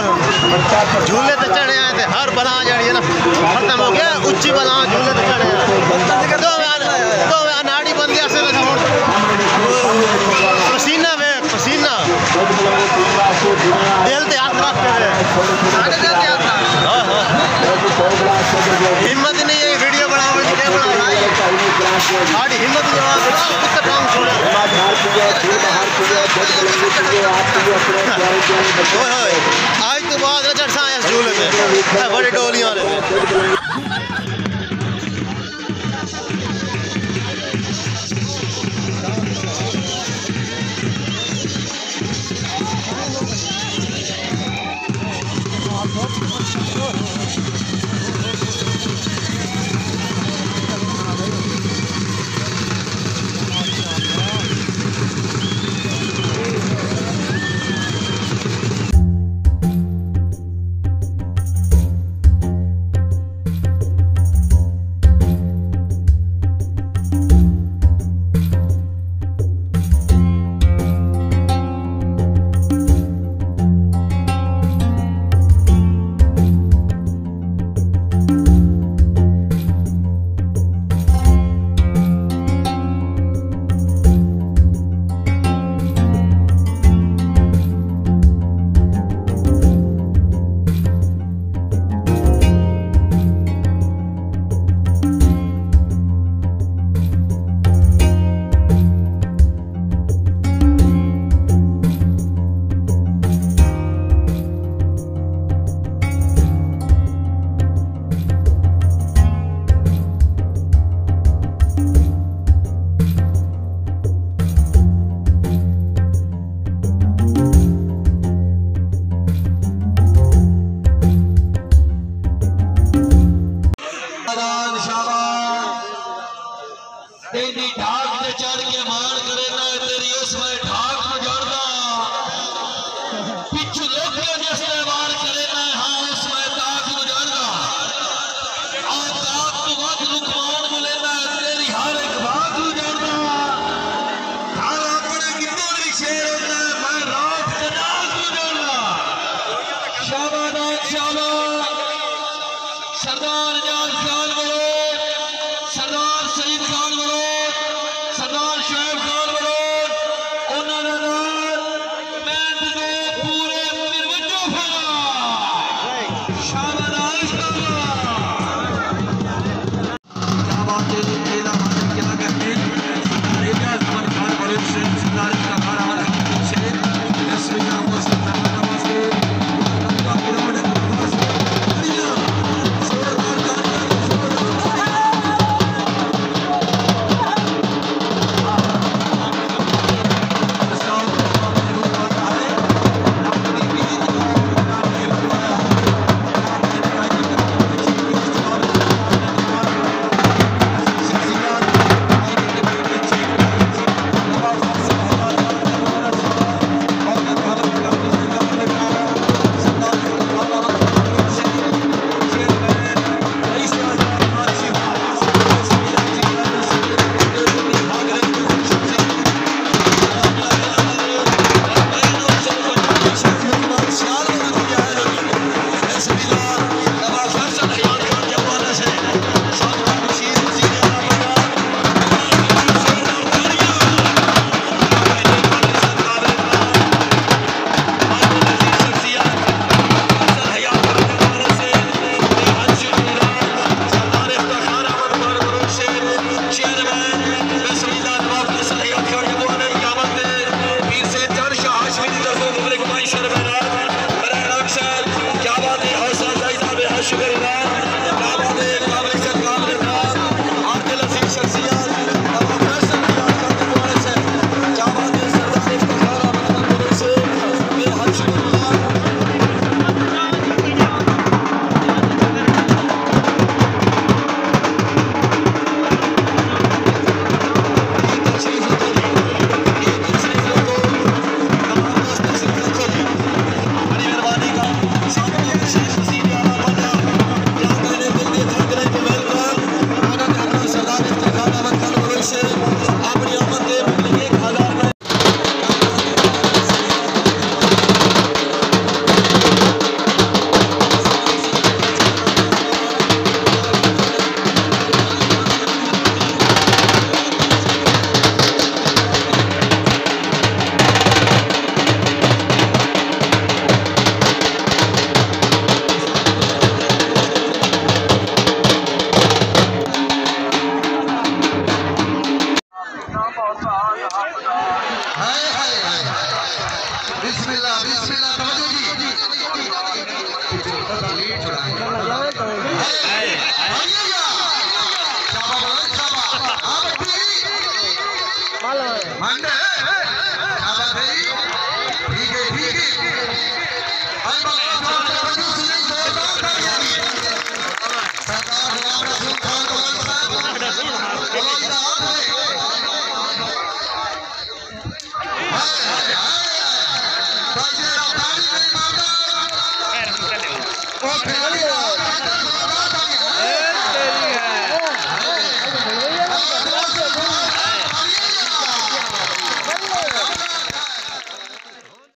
झूले तो चढ़े आए थे हर बना जाड़ी ना खत्म हो गया उच्ची बना झूले तो चढ़े तो नाड़ी बन गया से पसीना वे पसीना दिल ते हाथ रख के हिम्मत नहीं है वीडियो बनावे के बना साड़ी हिम्मत जवाब कुत्ता काम छोड़े आज तो बाद चढ़सा है झूले में बड़ी डोलियां तेरी ढाक पे चढ़ के मान करे ना तेरी उसमें ढाक में जड़दा पिछू लोग के जिसने वार करे ना हाँ उसमें ताक में जड़दा और ताक तो वक्त रुकमान मिले ना तेरी हर एक बात में जड़दा हर अपने कितों भी शेर होता है मैं रात के नाक में जड़दा शाबाश शाबाश सरदार जान ख्याल